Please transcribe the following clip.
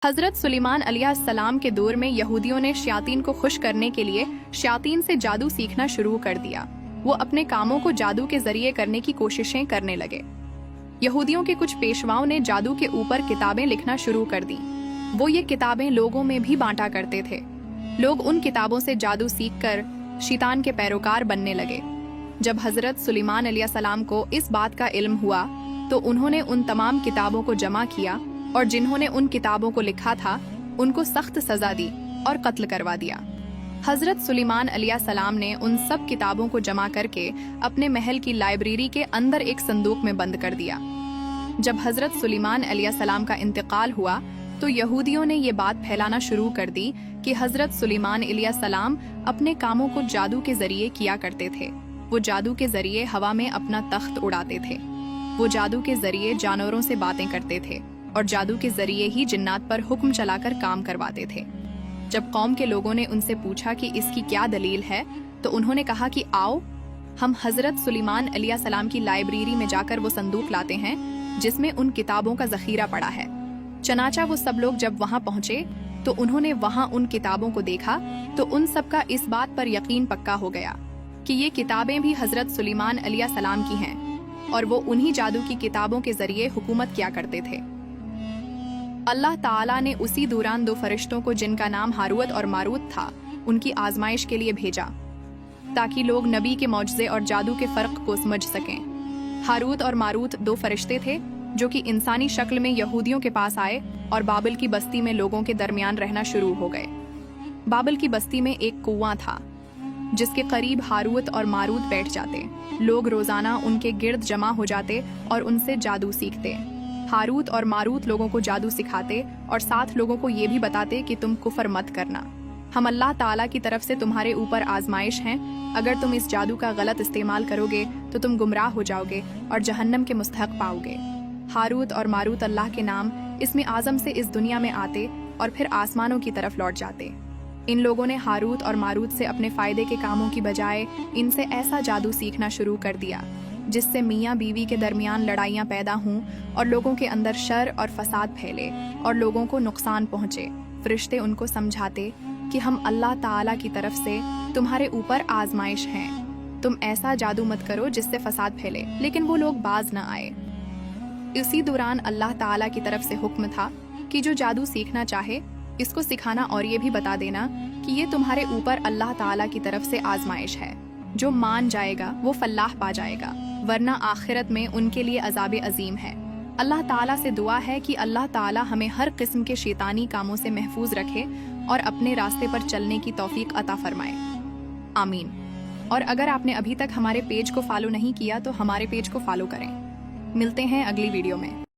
हजरत सुलेमान अलैहिस्सलाम के दौर में यहूदियों ने शयातीन को खुश करने के लिए शयातीन से जादू सीखना शुरू कर दिया। वो अपने कामों को जादू के जरिए करने की कोशिशें करने लगे। यहूदियों के कुछ पेशवाओं ने जादू के ऊपर किताबें लिखना शुरू कर दी। वो ये किताबें लोगों में भी बांटा करते थे। लोग उन किताबों से जादू सीखकर शैतान के पैरोकार बनने लगे। जब हजरत सुलेमान अलैहिस्सलाम को इस बात का इल्म हुआ तो उन्होंने उन तमाम किताबों को जमा किया और जिन्होंने उन किताबों को लिखा था उनको सख्त सजा दी और कत्ल करवा दिया। हजरत सुलेमान अलैहिस्सलाम ने उन सब किताबों को जमा करके अपने महल की लाइब्रेरी के अंदर एक संदूक में बंद कर दिया। जब हजरत सुलेमान अलैहिस्सलाम का इंतकाल हुआ तो यहूदियों ने ये बात फैलाना शुरू कर दी कि हजरत सुलेमान अलैहिस्सलाम अपने कामों को जादू के जरिए किया करते थे। वो जादू के जरिए हवा में अपना तख्त उड़ाते थे। वो जादू के जरिए जानवरों से बातें करते थे और जादू के जरिए ही जिन्नात पर हुक्म चलाकर काम करवाते थे। जब कौम के लोगों ने उनसे पूछा कि इसकी क्या दलील है तो उन्होंने कहा कि आओ हम हजरत सुलेमान अलैहिस्सलाम की लाइब्रेरी में जाकर वो संदूक लाते हैं जिसमें उन किताबों का जखीरा पड़ा है। चनाचा वो सब लोग जब वहां पहुंचे तो उन्होंने वहां उन किताबों को देखा तो उन सब का इस बात पर यकीन पक्का हो गया कि ये किताबें भी हजरत सुलेमान अलैहिस्सलाम की हैं और वो उन्हीं जादू की किताबों के जरिए हुकूमत किया करते थे। अल्लाह ताला ने उसी दौरान दो फरिश्तों को जिनका नाम हारूत और मारूत था उनकी आजमाइश के लिए भेजा ताकि लोग नबी के मौजज़े और जादू के फर्क को समझ सकें। हारूत और मारूत दो फरिश्ते थे जो कि इंसानी शक्ल में यहूदियों के पास आए और बाबिल की बस्ती में लोगों के दरमियान रहना शुरू हो गए। बाबिल की बस्ती में एक कुआं था जिसके करीब हारूत और मारूत बैठ जाते। लोग रोजाना उनके गिर्द जमा हो जाते और उनसे जादू सीखते। हारूत और मारूत लोगों को जादू सिखाते और साथ लोगों को ये भी बताते कि तुम कुफर मत करना, हम अल्लाह ताला की तरफ से तुम्हारे ऊपर आजमाइश हैं। अगर तुम इस जादू का गलत इस्तेमाल करोगे तो तुम गुमराह हो जाओगे और जहन्नम के मुस्तहक पाओगे। हारूत और मारूत अल्लाह के नाम इसमें आजम से इस दुनिया में आते और फिर आसमानों की तरफ लौट जाते। इन लोगों ने हारूत और मारूत से अपने फायदे के कामों की बजाय इनसे ऐसा जादू सीखना शुरू कर दिया जिससे मियाँ बीवी के दरमियान लड़ाइयाँ पैदा हों और लोगों के अंदर शर और फसाद फैले और लोगों को नुकसान पहुँचे। फरिश्ते उनको समझाते कि हम अल्लाह ताला की तरफ से तुम्हारे ऊपर आजमाइश हैं, तुम ऐसा जादू मत करो जिससे फसाद फैले, लेकिन वो लोग बाज न आए। इसी दौरान अल्लाह ताला की तरफ से हुक्म था कि जो जादू सीखना चाहे इसको सिखाना और ये भी बता देना कि ये तुम्हारे ऊपर अल्लाह ताला की तरफ से आजमाइश है। जो मान जाएगा वो फलाह पा जाएगा, वरना आखिरत में उनके लिए अजाब अजीम है। अल्लाह ताला से दुआ है कि अल्लाह ताला हमें हर किस्म के शैतानी कामों से महफूज रखे और अपने रास्ते पर चलने की तौफीक अता फरमाए, आमीन। और अगर आपने अभी तक हमारे पेज को फॉलो नहीं किया तो हमारे पेज को फॉलो करें। मिलते हैं अगली वीडियो में।